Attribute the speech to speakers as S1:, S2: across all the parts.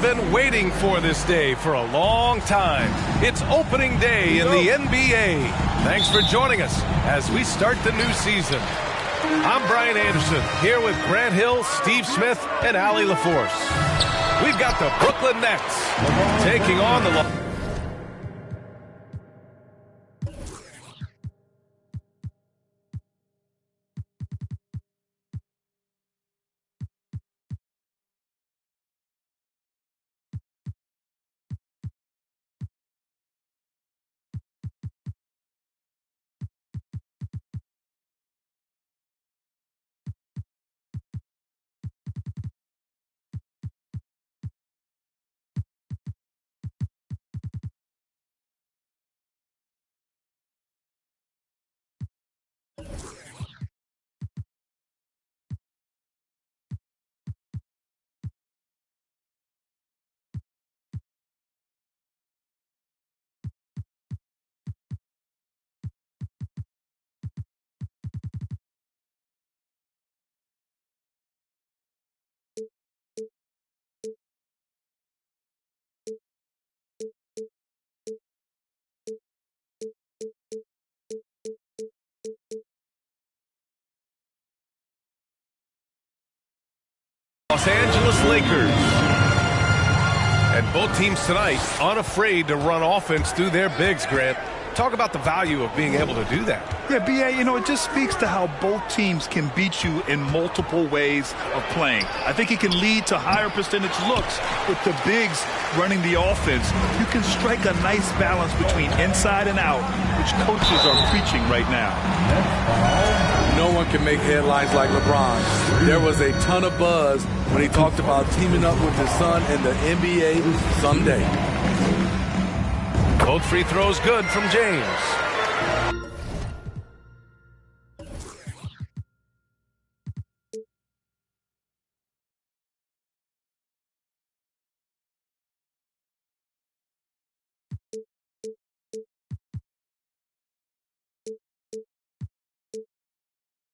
S1: been waiting for this day for a long time. It's opening day in the NBA. Thanks for joining us as we start the new season. I'm Brian Anderson, here with Grant Hill, Steve Smith, and Allie LaForce. We've got the Brooklyn Nets taking on the Los Angeles Lakers. And both teams tonight unafraid to run offense through their bigs, Grant. Talk about the value of being able to do that.
S2: Yeah, B.A., it just speaks to how both teams can beat you in multiple ways of playing. I think it can lead to higher percentage looks with the bigs running the offense. You can strike a nice balance between inside and out, which coaches are preaching right now.
S3: No one can make headlines like LeBron. There was a ton of buzz when he talked about teaming up with his son in the NBA someday.
S1: Both free throws good from James.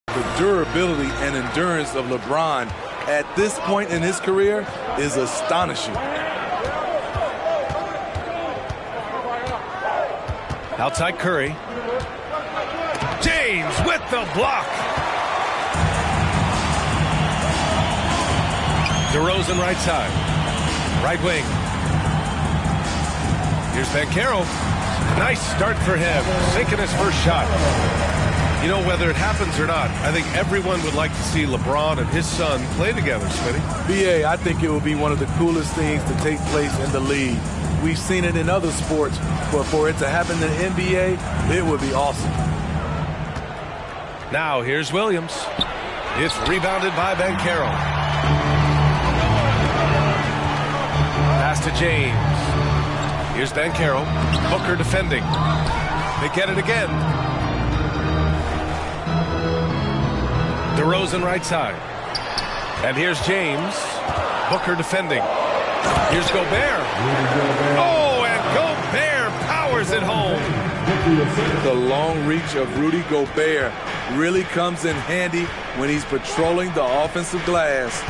S3: The durability and endurance of LeBron at this point in his career is astonishing.
S1: Outside Curry. James with the block. DeRozan right side. Right wing. Here's Banchero. Nice start for him. Sinking his first shot. You know, whether it happens or not, I think everyone would like to see LeBron and his son play together, Smitty.
S3: B.A., I think it would be one of the coolest things to take place in the league. We've seen it in other sports, but for it to happen in the NBA, it would be awesome.
S1: Now, here's Williams. It's rebounded by Banchero. Pass to James. Here's Banchero. Booker defending. They get it again. DeRozan right side. And here's James. Booker defending. Here's Gobert. Oh, and Gobert powers it home.
S3: The long reach of Rudy Gobert really comes in handy when he's patrolling the offensive glass.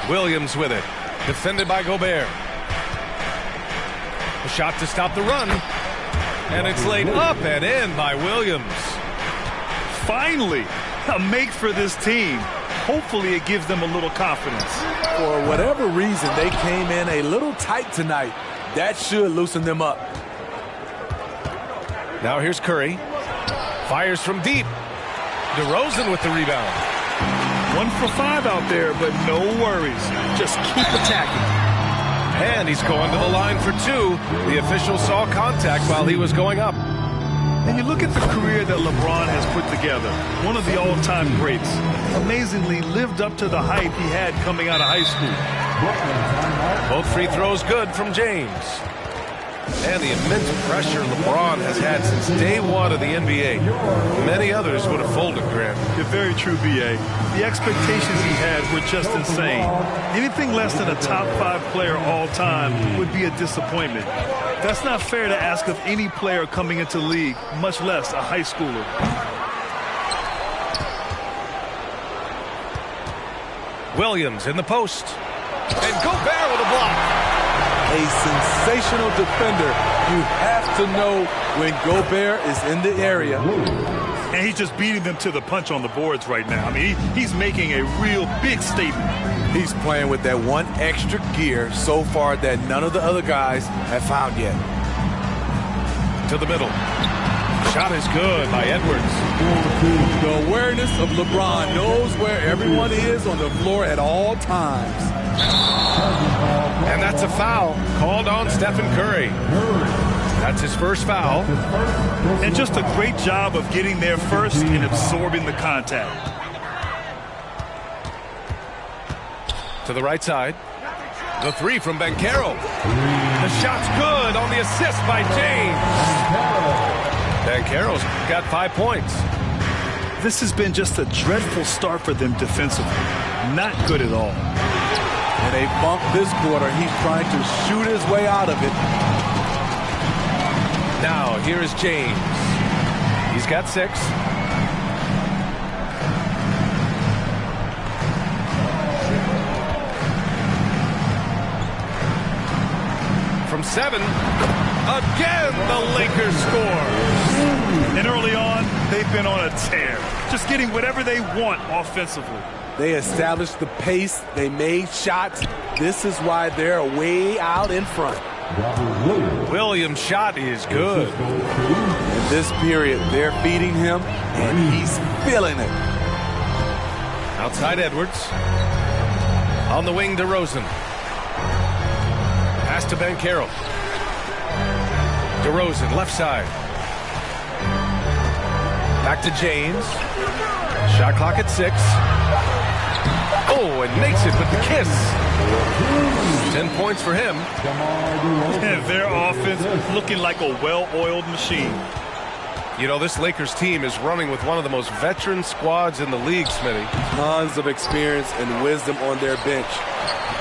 S1: Williams with it. Defended by Gobert. A shot to stop the run. And it's laid up and in by Williams.
S2: Finally, a make for this team. Hopefully it gives them a little confidence.
S3: For whatever reason, they came in a little tight tonight. That should loosen them up.
S1: Now here's Curry. Fires from deep. DeRozan with the rebound.
S2: 1 for 5 out there, but no worries. Just keep attacking.
S1: And he's going to the line for 2. The official saw contact while he was going up.
S2: And you look at the career that LeBron has put together, one of the all-time greats. Amazingly lived up to the hype he had coming out of high school.
S1: Both free throws good from James. And the immense pressure LeBron has had since day one of the NBA. Many others would have folded, Grant.
S2: You're very true, B.A. The expectations he had were just insane. Anything less than a top 5 player all time would be a disappointment. That's not fair to ask of any player coming into the league, much less a high schooler.
S1: Williams in the post. And Gobert with a block.
S3: A sensational defender. You have to know when Gobert is in the area.
S2: And he's just beating them to the punch on the boards right now. I mean, he's making a real big statement.
S3: He's playing with that one extra gear so far that none of the other guys have found yet.
S1: To the middle. Shot is good by Edwards.
S3: The awareness of LeBron, knows where everyone is on the floor at all times.
S1: And that's a foul called on Stephen Curry. That's his first foul.
S2: And just a great job of getting there first and absorbing the contact.
S1: To the right side. The three from Banchero. The shot's good on the assist by James. Banchero's got 5 points.
S2: This has been just a dreadful start for them defensively. Not good at all.
S3: And they bump this quarter. He's trying to shoot his way out of it.
S1: Now, here is James. He's got 6. From 7. Again, the Lakers score.
S2: And early on, they've been on a tear. Just getting whatever they want offensively.
S3: They established the pace. They made shots. This is why they're way out in front.
S1: Williams' shot is good.
S3: In this period, they're feeding him, and he's feeling it.
S1: Outside Edwards. On the wing, DeRozan. Pass to Banchero. DeRozan, left side. Back to James. Shot clock at 6. Oh, and makes it with the kiss. 10 points for him.
S2: And their offense looking like a well-oiled machine.
S1: You know, this Lakers team is running with one of the most veteran squads in the league, Smitty.
S3: Tons of experience and wisdom on their bench.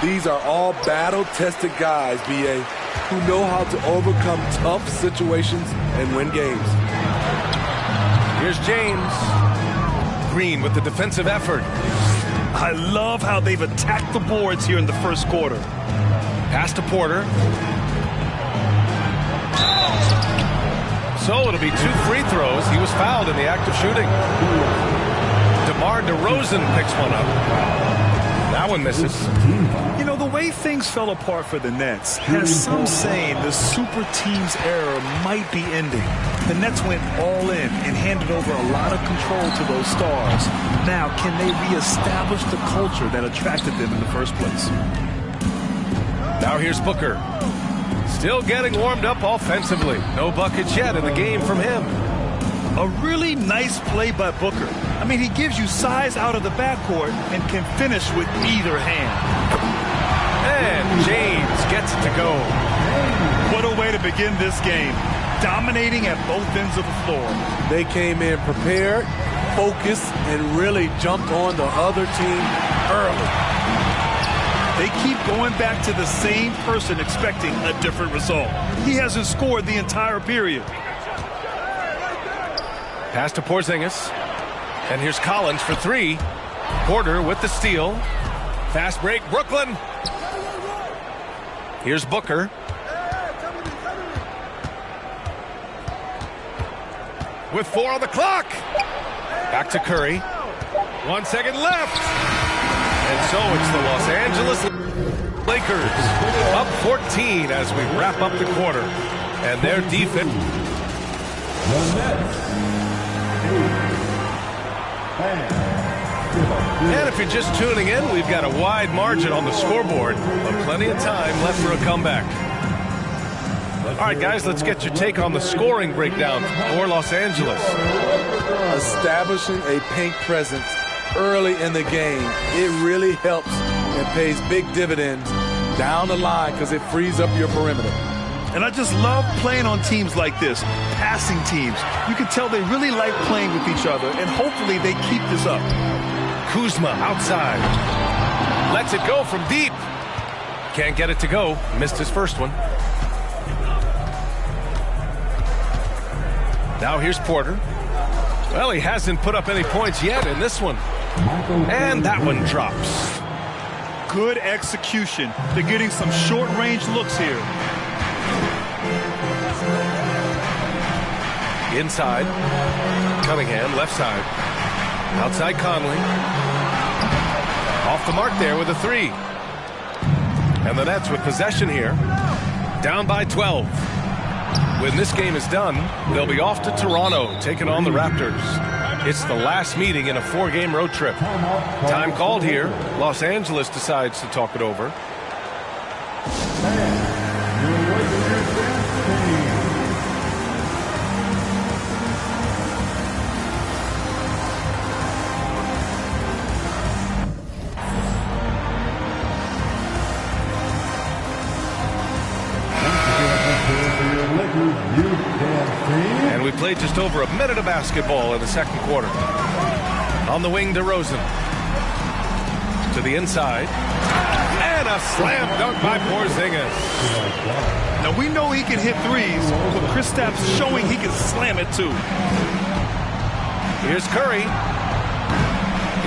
S3: These are all battle-tested guys, B.A., who know how to overcome tough situations and win games.
S1: Here's James. Green with the defensive effort.
S2: I love how they've attacked the boards here in the first quarter.
S1: Pass to Porter. So it'll be 2 free throws. He was fouled in the act of shooting. DeMar DeRozan picks one up. That one misses.
S2: You know, the way things fell apart for the Nets has some saying the super team's era might be ending. The Nets went all in and handed over a lot of control to those stars. Now, can they reestablish the culture that attracted them in the first place?
S1: Now here's Booker. Still getting warmed up offensively. No buckets yet in the game from him.
S2: A really nice play by Booker. I mean, he gives you size out of the backcourt and can finish with either hand.
S1: And James gets it to go.
S2: What a way to begin this game. Dominating at both ends of the floor.
S3: They came in prepared, focused, and really jumped on the other team early.
S2: They keep going back to the same person expecting a different result. He hasn't scored the entire period.
S1: Pass to Porzingis. And here's Collins for 3. Porter with the steal. Fast break, Brooklyn. Here's Booker. With 4 on the clock. Back to Curry. 1 second left. And so it's the Los Angeles Lakers up 14 as we wrap up the quarter. And their defense. And if you're just tuning in, we've got a wide margin on the scoreboard, but plenty of time left for a comeback. All right, guys, let's get your take on the scoring breakdown for Los Angeles.
S3: Establishing a paint presence early in the game, it really helps and pays big dividends down the line because it frees up your perimeter.
S2: And I just love playing on teams like this, passing teams. You can tell they really like playing with each other, and hopefully they keep this up.
S1: Kuzma outside. Lets it go from deep. Can't get it to go. Missed his first one. Now here's Porter. Well, he hasn't put up any points yet in this one. And that one drops.
S2: good execution. They're getting some short-range looks here.
S1: Inside. Cunningham, left side. Outside Conley. Off the mark there with a three. And the Nets with possession here. Down by 12. When this game is done, they'll be off to Toronto, taking on the Raptors. It's the last meeting in a 4-game road trip. Time called here. Los Angeles decides to talk it over. And we played just over a minute of basketball in the second quarter. On the wing, DeRozan. To the inside. And a slam dunk by Porzingis.
S2: Now, we know he can hit threes, but Kristaps showing he can slam it too.
S1: Here's Curry.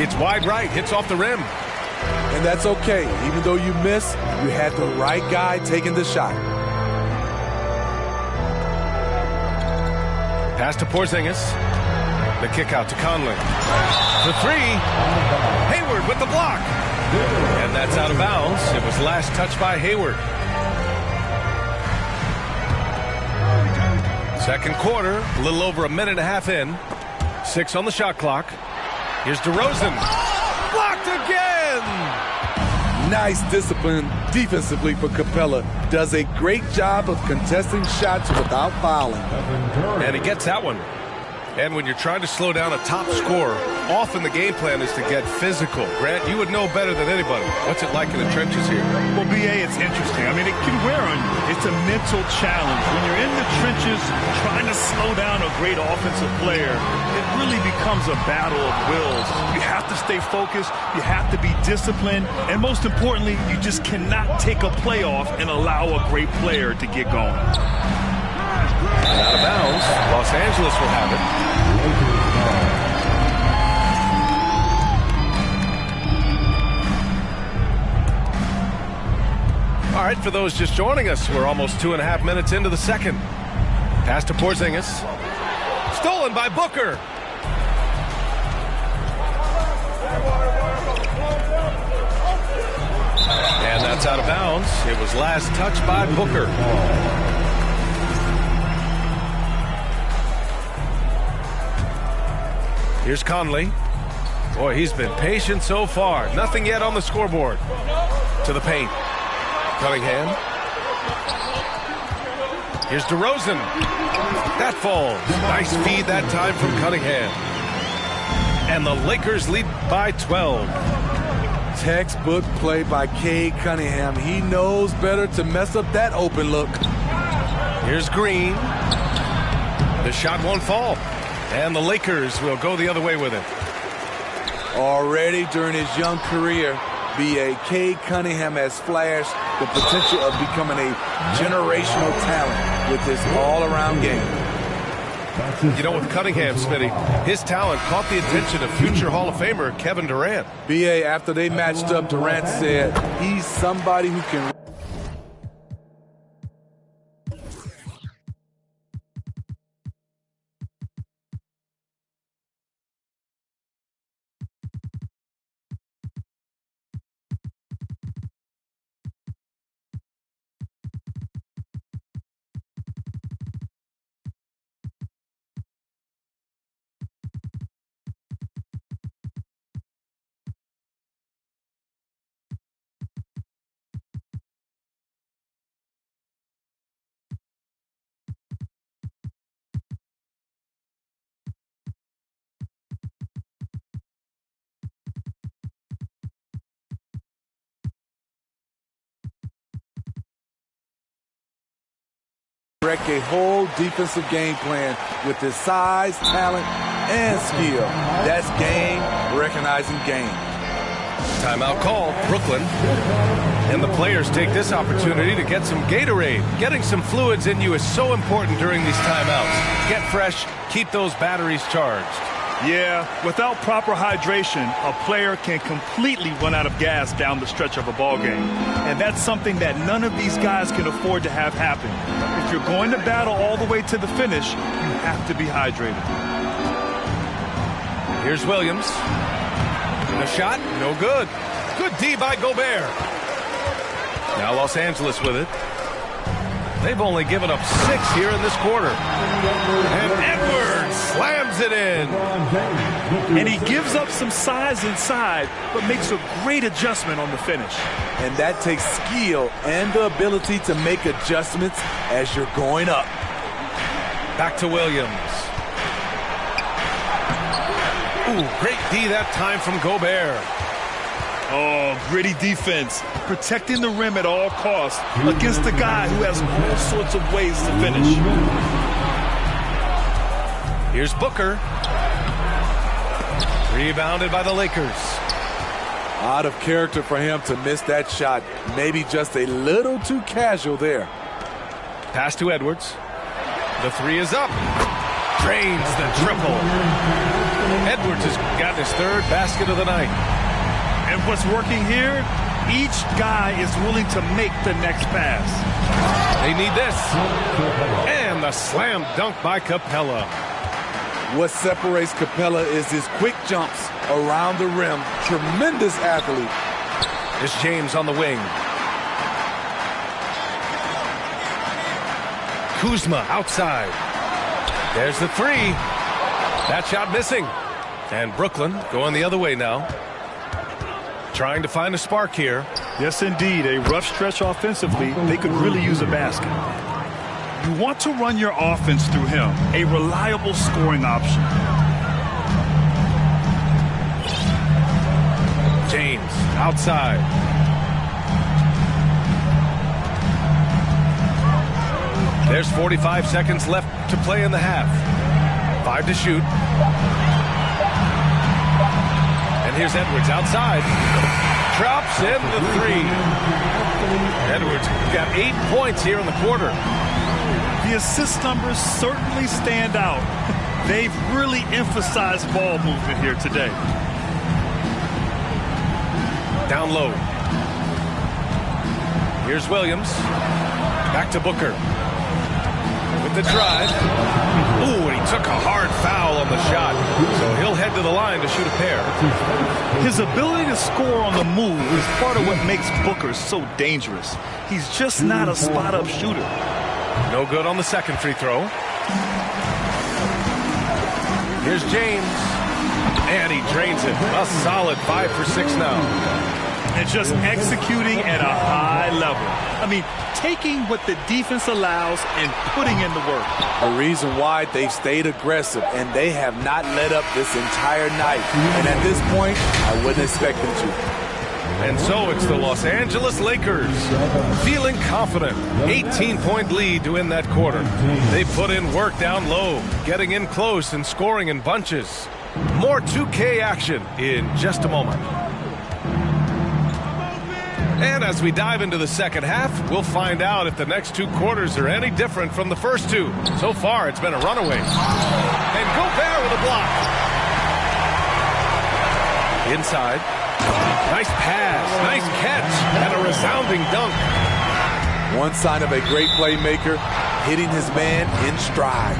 S1: It's wide right, hits off the rim.
S3: And that's okay. Even though you miss, you had the right guy taking the shot.
S1: Pass to Porzingis. The kick out to Conley. The three. Hayward with the block. And that's out of bounds. It was last touched by Hayward. Second quarter, a little over a minute and a half in. 6 on the shot clock. Here's DeRozan. Blocked again!
S3: Nice discipline defensively for Capella. Does a great job of contesting shots without fouling.
S1: And he gets that one. And when you're trying to slow down a top scorer, often the game plan is to get physical. Grant, you would know better than anybody. What's it like in the trenches here?
S2: Well, B.A., it's interesting. I mean, it can wear on you. It's a mental challenge. When you're in the trenches trying to slow down a great offensive player, it really becomes a battle of wills. You have to stay focused. You have to be disciplined. And most importantly, you just cannot take a play off and allow a great player to get going.
S1: And out of bounds, Los Angeles will have it. All right, for those just joining us, we're almost 2.5 minutes into the second. Pass to Porzingis. Stolen by Booker. And that's out of bounds. It was last touched by Booker. Here's Conley. Boy, he's been patient so far. Nothing yet on the scoreboard. To the paint. Cunningham. Here's DeRozan. That falls. Nice feed that time from Cunningham. And the Lakers lead by 12.
S3: Textbook play by Cade Cunningham. He knows better to mess up that open look.
S1: Here's Green. The shot won't fall. And the Lakers will go the other way with it.
S3: Already during his young career, B.A. Cade Cunningham has flashed the potential of becoming a generational talent with his all-around game.
S1: You know, with Cunningham, Smitty, his talent caught the attention of future Hall of Famer Kevin Durant.
S3: B.A., after they matched up, Durant said, he's somebody who can... direct a whole defensive game plan with his size, talent, and skill. That's game recognizing game.
S1: Timeout called, Brooklyn. And the players take this opportunity to get some Gatorade. Getting some fluids in you is so important during these timeouts. Get fresh, keep those batteries charged.
S2: Yeah, without proper hydration, a player can completely run out of gas down the stretch of a ball game. And that's something that none of these guys can afford to have happen. If you're going to battle all the way to the finish, you have to be hydrated.
S1: Here's Williams. A shot, no good. Good D by Gobert. Now Los Angeles with it. They've only given up 6 here in this quarter. And Edwards slams it in.
S2: And he gives up some size inside, but makes a great adjustment on the finish.
S3: And that takes skill and the ability to make adjustments as you're going up.
S1: Back to Williams. Ooh, great D that time from Gobert.
S2: Oh, gritty defense, protecting the rim at all costs against a guy who has all sorts of ways to finish.
S1: Here's Booker. Rebounded by the Lakers.
S3: Out of character for him to miss that shot. Maybe just a little too casual there.
S1: Pass to Edwards. The 3 is up. Drains the triple. Edwards has got his 3rd basket of the night.
S2: And what's working here, each guy is willing to make the next pass.
S1: They need this. And the slam dunk by Capella.
S3: What separates Capella is his quick jumps around the rim. Tremendous athlete.
S1: Here's James on the wing. Kuzma outside. There's the 3. That shot missing. And Brooklyn going the other way now. Trying to find a spark here.
S2: Yes, indeed. A rough stretch offensively. They could really use a basket. You want to run your offense through him. A reliable scoring option.
S1: James outside. There's 45 seconds left to play in the half. 5 to shoot. And here's Edwards outside. Drops in the 3. Edwards got 8 points here in the quarter.
S2: The assist numbers certainly stand out. They've really emphasized ball movement here today.
S1: Down low. Here's Williams. Back to Booker. With the drive. Ooh, and he took a hard foul on the shot. So he'll head to the line to shoot a pair.
S2: His ability to score on the move is part of what makes Booker so dangerous. He's just not a spot-up shooter.
S1: No good on the second free throw. Here's James. And he drains it. A solid 5 for 6 now.
S2: And just executing at a high level. I mean, taking what the defense allows and putting in the work.
S3: A reason why they've stayed aggressive, and they have not let up this entire night. And at this point, I wouldn't expect them to.
S1: And so it's the Los Angeles Lakers feeling confident. 18-point lead to win that quarter. They put in work down low, getting in close and scoring in bunches. More 2K action in just a moment. And as we dive into the second half, we'll find out if the next 2 quarters are any different from the first 2. So far, it's been a runaway. And Gobert with a block. Inside. Nice pass, nice catch, and a resounding dunk.
S3: One sign of a great playmaker, hitting his man in stride.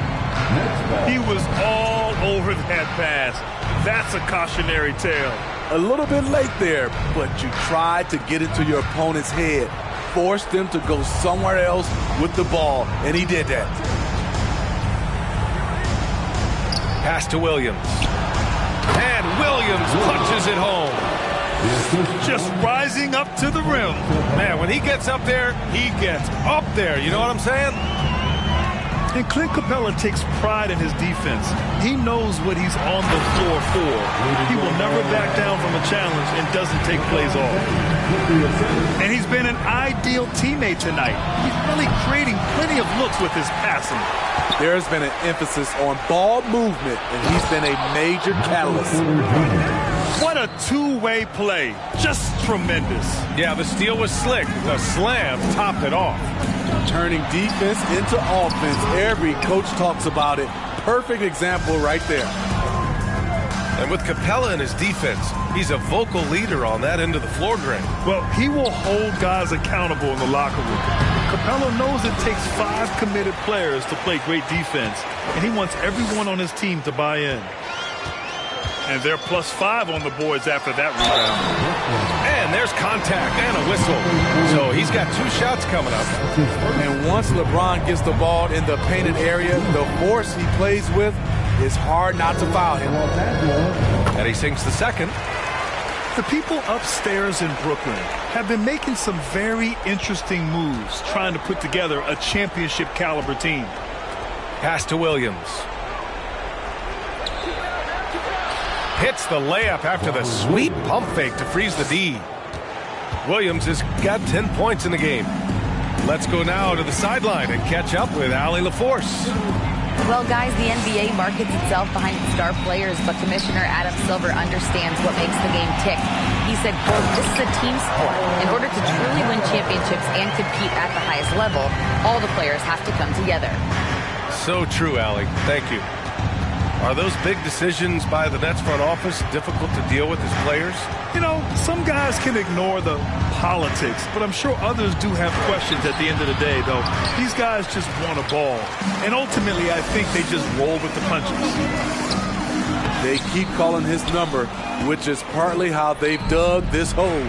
S2: He was all over that pass. That's a cautionary tale.
S3: A little bit late there, but you tried to get into your opponent's head, forced them to go somewhere else with the ball, and he did that.
S1: Pass to Williams. And Williams punches it home.
S2: Just rising up to the rim.
S1: Man, when he gets up there, he gets up there. You know what I'm saying?
S2: And Clint Capella takes pride in his defense. He knows what he's on the floor for. He will never back down from a challenge and doesn't take plays off. And he's been an ideal teammate tonight. He's really creating plenty of looks with his passing.
S3: There's been an emphasis on ball movement, and he's been a major catalyst.
S2: What a two-way play. Just tremendous.
S1: Yeah, the steal was slick. The slam topped it off.
S3: Turning defense into offense. Every coach talks about it. Perfect example right there.
S1: And with Capella in his defense, he's a vocal leader on that end of the floor, Greg.
S2: Well, he will hold guys accountable in the locker room. Capella knows it takes 5 committed players to play great defense, and he wants everyone on his team to buy in. And they're +5 on the boards after that rebound.
S1: And there's contact and a whistle. So he's got 2 shots coming up.
S3: And once LeBron gets the ball in the painted area, the force he plays with, it's hard not to foul him.
S1: And he sinks the second.
S2: The people upstairs in Brooklyn have been making some very interesting moves trying to put together a championship caliber team.
S1: Pass to Williams. Hits the layup after the sweet pump fake to freeze the D. Williams has got 10 points in the game. Let's go now to the sideline and catch up with Allie LaForce.
S4: Well, guys, the NBA markets itself behind its star players, but Commissioner Adam Silver understands what makes the game tick. He said, quote, "This is a team sport. In order to truly win championships and compete at the highest level, all the players have to come together."
S1: So true, Allie. Thank you. Are those big decisions by the Nets front office difficult to deal with as players?
S2: You know, some guys can ignore the politics, but I'm sure others do have questions at the end of the day, though. These guys just want a ball. And ultimately, I think they just roll with the punches.
S3: They keep calling his number, which is partly how they've dug this hole.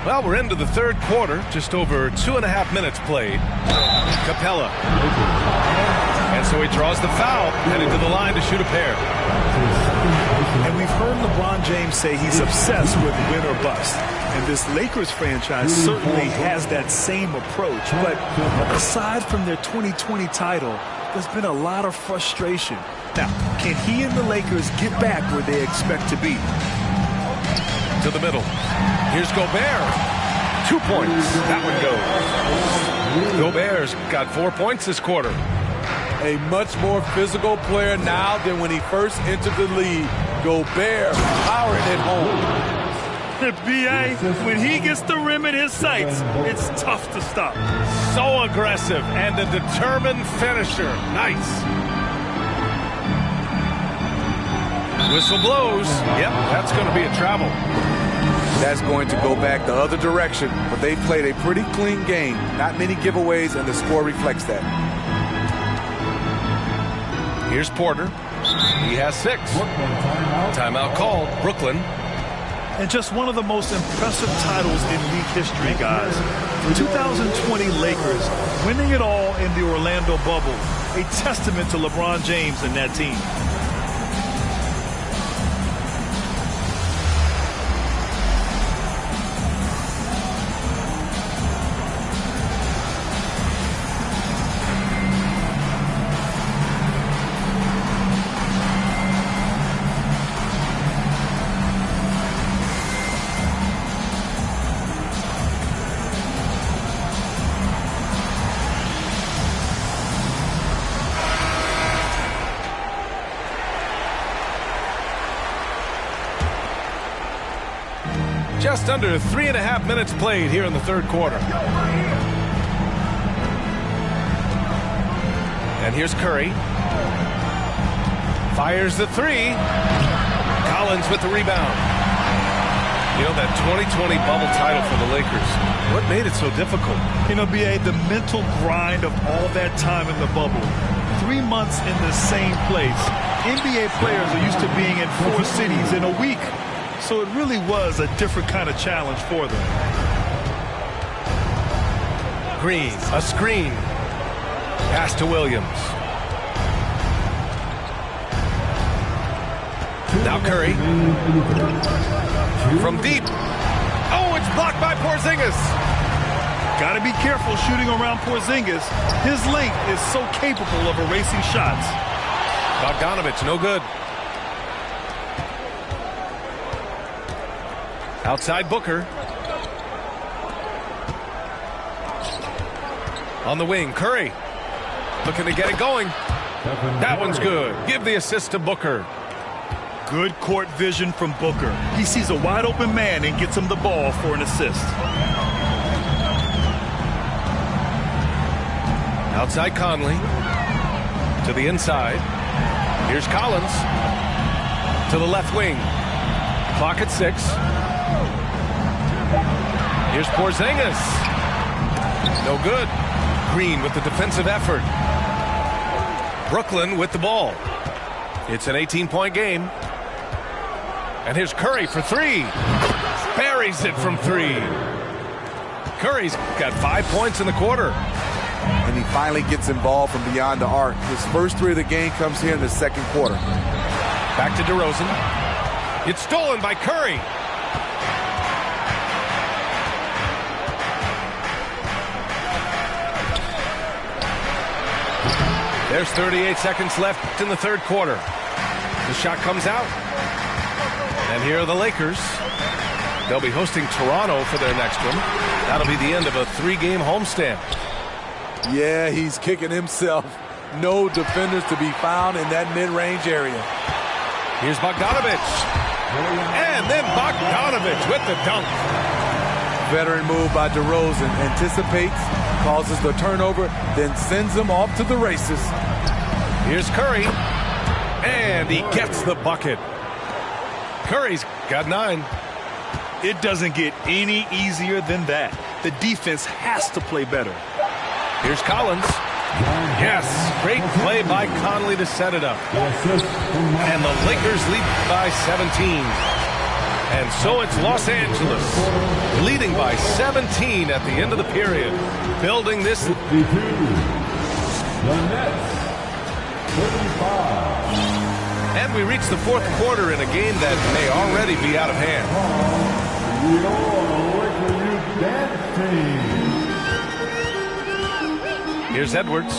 S1: Well, we're into the third quarter, just over 2.5 minutes played. Capella. And so he draws the foul, headed to the line to shoot a pair.
S2: And we've heard LeBron James say he's obsessed with win or bust. And this Lakers franchise certainly has that same approach. But aside from their 2020 title, there's been a lot of frustration. Now, can he and the Lakers get back where they expect to be?
S1: To the middle. Here's Gobert. 2 points. That one goes. Gobert's got 4 points this quarter.
S3: A much more physical player now than when he first entered the league. Gobert powering it home.
S2: B.A., when he gets the rim in his sights, it's tough to stop.
S1: So aggressive and a determined finisher. Nice. Whistle blows. Yep, that's going to be a travel.
S3: That's going to go back the other direction, but they played a pretty clean game. Not many giveaways, and the score reflects that.
S1: Here's Porter. He has 6. Timeout called. Brooklyn.
S2: And just one of the most impressive titles in league history, guys. The 2020 Lakers winning it all in the Orlando bubble. A testament to LeBron James and that team.
S1: Just under 3.5 minutes played here in the third quarter. And here's Curry. Fires the 3. Collins with the rebound. You know, that 2020 bubble title for the Lakers, what made it so difficult?
S2: You know, B.A., the mental grind of all that time in the bubble. 3 months in the same place. NBA players are used to being in 4 cities in a week. So it really was a different kind of challenge for them.
S1: Green, a screen. Pass to Williams. Now Curry. From deep. Oh, it's blocked by Porzingis.
S2: Got to be careful shooting around Porzingis. His length is so capable of erasing shots.
S1: Bogdanovich, no good. Outside Booker. On the wing, Curry. Looking to get it going. That one's good. Give the assist to Booker.
S2: Good court vision from Booker. He sees a wide open man and gets him the ball for an assist.
S1: Outside Conley. To the inside. Here's Collins. To the left wing. Clock at 6. Here's Porzingis. No good. Green with the defensive effort. Brooklyn with the ball. It's an 18-point game. And here's Curry for 3. Buries it from 3. Curry's got 5 points in the quarter.
S3: And he finally gets involved from beyond the arc. His first 3 of the game comes here in the second quarter.
S1: Back to DeRozan. It's stolen by Curry. There's 38 seconds left in the third quarter. The shot comes out. And here are the Lakers. They'll be hosting Toronto for their next one. That'll be the end of a 3-game homestand.
S3: Yeah, he's kicking himself. No defenders to be found in that mid-range area.
S1: Here's Bogdanovich. And then Bogdanovich with the dunk.
S3: Veteran move by DeRozan. Anticipates, causes the turnover, then sends him off to the races.
S1: Here's Curry. And he gets the bucket. Curry's got 9.
S2: It doesn't get any easier than that. The defense has to play better.
S1: Here's Collins. Yes, great play by Conley to set it up. And the Lakers lead by 17. And so it's Los Angeles leading by 17 at the end of the period. Building this. And we reach the fourth quarter in a game that may already be out of hand. Here's Edwards.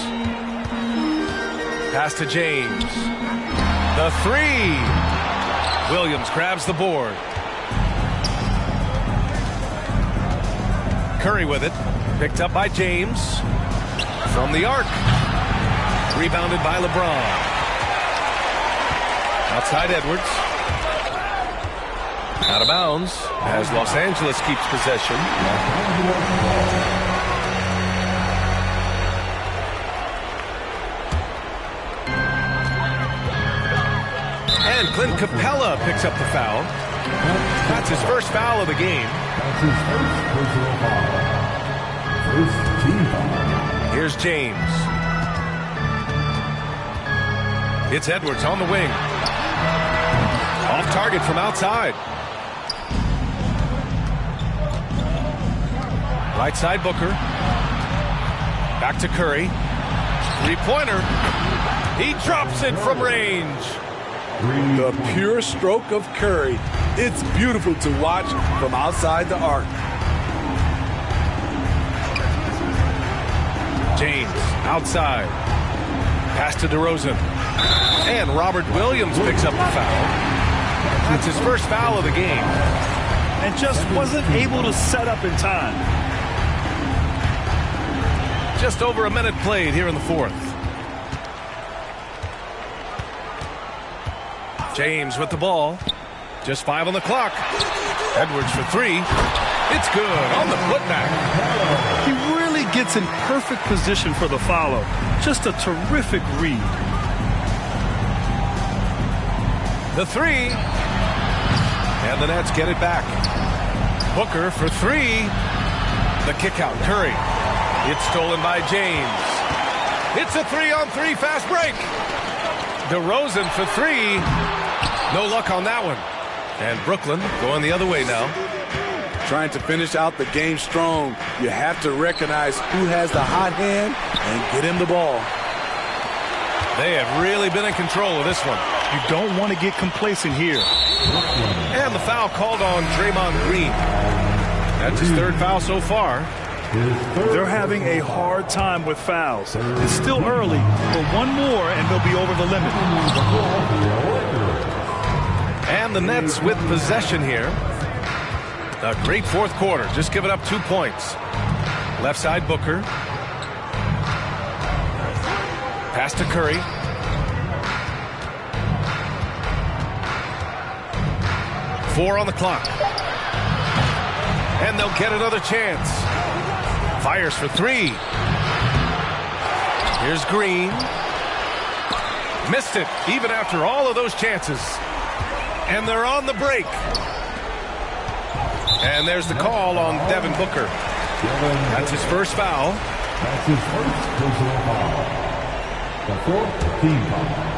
S1: Pass to James. The 3. Williams grabs the board. Curry with it. Picked up by James. From the arc. Rebounded by LeBron. Outside Edwards. Out of bounds as Los Angeles keeps possession. And Clint Capella picks up the foul. That's his first foul of the game. Here's James. It's Edwards on the wing. Off target from outside. Right side Booker. Back to Curry. 3-pointer. He drops it from range.
S3: The pure stroke of Curry. It's beautiful to watch from outside the arc.
S1: James outside. Pass to DeRozan. And Robert Williams picks up the foul. That's his first foul of the game.
S2: And just wasn't able to set up in time.
S1: Just over a minute played here in the fourth. James with the ball. Just 5 on the clock. Edwards for 3. It's good on the putback.
S2: He really gets in perfect position for the follow. Just a terrific read.
S1: The 3. And the Nets get it back. Booker for 3. The kick out. Curry. It's stolen by James. It's a 3-on-3 fast break. DeRozan for 3. No luck on that one. And Brooklyn going the other way now.
S3: Trying to finish out the game strong. You have to recognize who has the hot hand and get him the ball.
S1: They have really been in control of this one.
S2: You don't want to get complacent here.
S1: And the foul called on Draymond Green. That's his 3rd foul so far.
S2: They're having a hard time with fouls. It's still early, but one more and they'll be over the limit.
S1: And the Nets with possession here. A great fourth quarter. Just giving up 2 points. Left side Booker. Pass to Curry. Four on the clock. And they'll get another chance. Fires for 3. Here's Green. Missed it, even after all of those chances. And they're on the break. And there's the call on Devin Booker. That's his first foul.
S5: That's his first personal foul. The fourth team foul.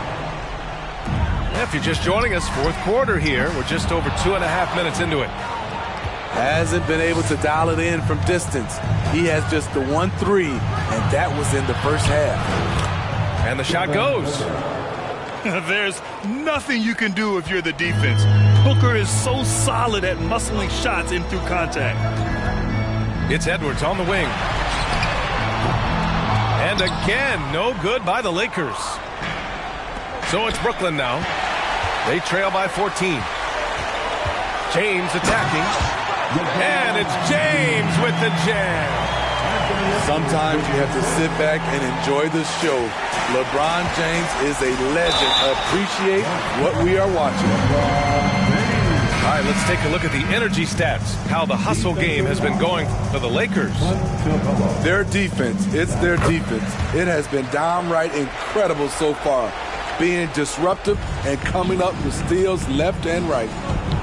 S1: If you're just joining us, fourth quarter here. We're just over 2.5 minutes into it.
S3: Hasn't been able to dial it in from distance. He has just the 1-3, and that was in the first half.
S1: And the shot goes.
S2: There's nothing you can do if you're the defense. Booker is so solid at muscling shots in through contact.
S1: It's Edwards on the wing. And again, no good by the Lakers. So it's Brooklyn now. They trail by 14. James attacking. And it's James with the jam.
S3: Sometimes you have to sit back and enjoy the show. LeBron James is a legend. Appreciate what we are watching.
S1: All right, let's take a look at the energy stats. How the hustle game has been going for the Lakers.
S3: Their defense, it's their defense. It has been downright incredible so far. Being disruptive and coming up with steals left and right.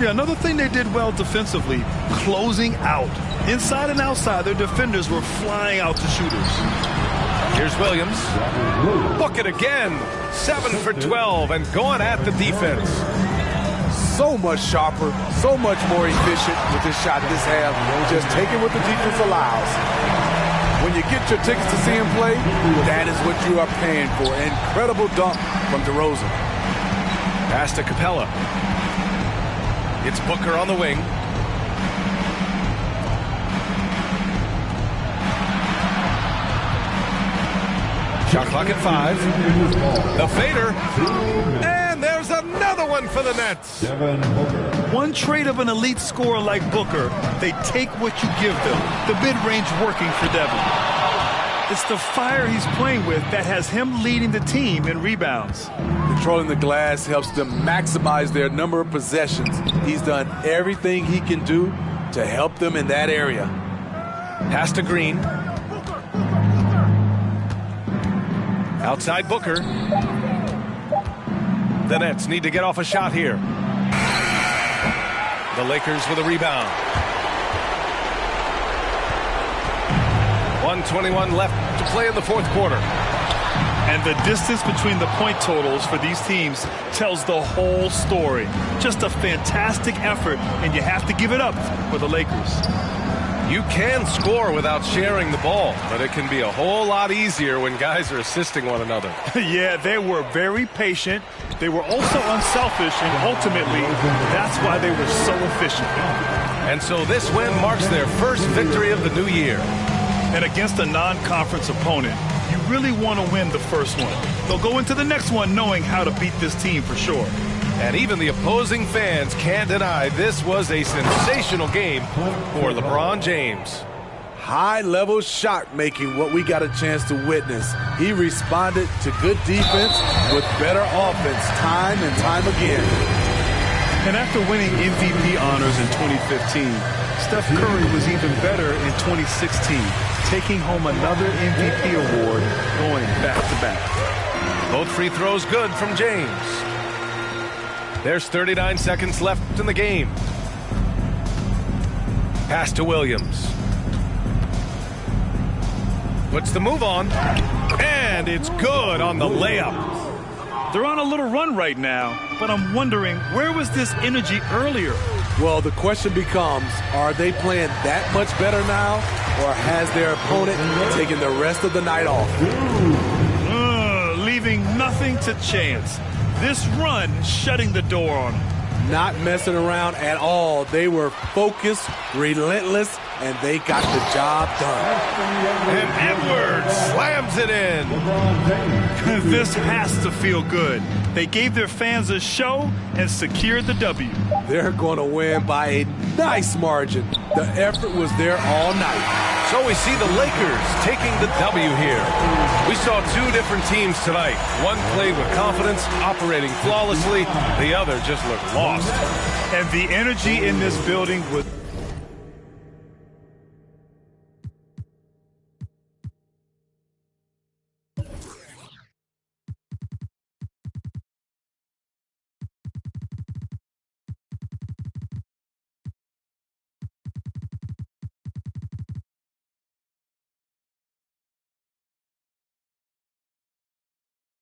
S2: Yeah, another thing they did well defensively, closing out. Inside and outside, their defenders were flying out to shooters.
S1: Here's Williams. Book it again. 7 for 12 and going at the defense.
S3: So much sharper, so much more efficient with this shot this half. Just taking what the defense allows. When you get your tickets to see him play, that is what you are paying for. Incredible dunk from DeRozan.
S1: Pass to Capella. It's Booker on the wing. Shot clock at 5. The fader. And there's another one for the Nets.
S2: One trait of an elite scorer like Booker, they take what you give them. The mid-range working for Devin. It's the fire he's playing with that has him leading the team in rebounds.
S3: Controlling the glass helps them maximize their number of possessions. He's done everything he can do to help them in that area.
S1: Pass to Green. Outside Booker. The Nets need to get off a shot here. The Lakers with a rebound. 1:21 left to play in the fourth quarter.
S2: And the distance between the point totals for these teams tells the whole story. Just a fantastic effort, and you have to give it up for the Lakers.
S1: You can score without sharing the ball, but it can be a whole lot easier when guys are assisting one another.
S2: Yeah, they were very patient. They were also unselfish, and ultimately, that's why they were so efficient.
S1: And so this win marks their first victory of the new year.
S2: And against a non-conference opponent, you really want to win the first one. They'll go into the next one knowing how to beat this team for sure.
S1: And even the opposing fans can't deny this was a sensational game for LeBron James.
S3: High-level shot making, what we got a chance to witness. He responded to good defense with better offense time and time again.
S2: And after winning MVP honors in 2015, Steph Curry was even better in 2016, taking home another MVP award going back-to-back.
S1: Both free throws good from James. There's 39 seconds left in the game. Pass to Williams. Puts the move on. And it's good on the layup.
S2: They're on a little run right now, but I'm wondering, where was this energy earlier?
S3: Well, the question becomes, are they playing that much better now, or has their opponent taken the rest of the night off?
S2: Leaving nothing to chance. This run shutting the door on them.
S3: Not messing around at all. They were focused, relentless, and they got the job done.
S1: And Edwards slams it in.
S2: This has to feel good. They gave their fans a show and secured the W.
S3: They're going to win by a nice margin. The effort was there all night.
S1: So we see the Lakers taking the W here. We saw two different teams tonight. One played with confidence, operating flawlessly. The other just looked lost.
S2: And the energy in this building was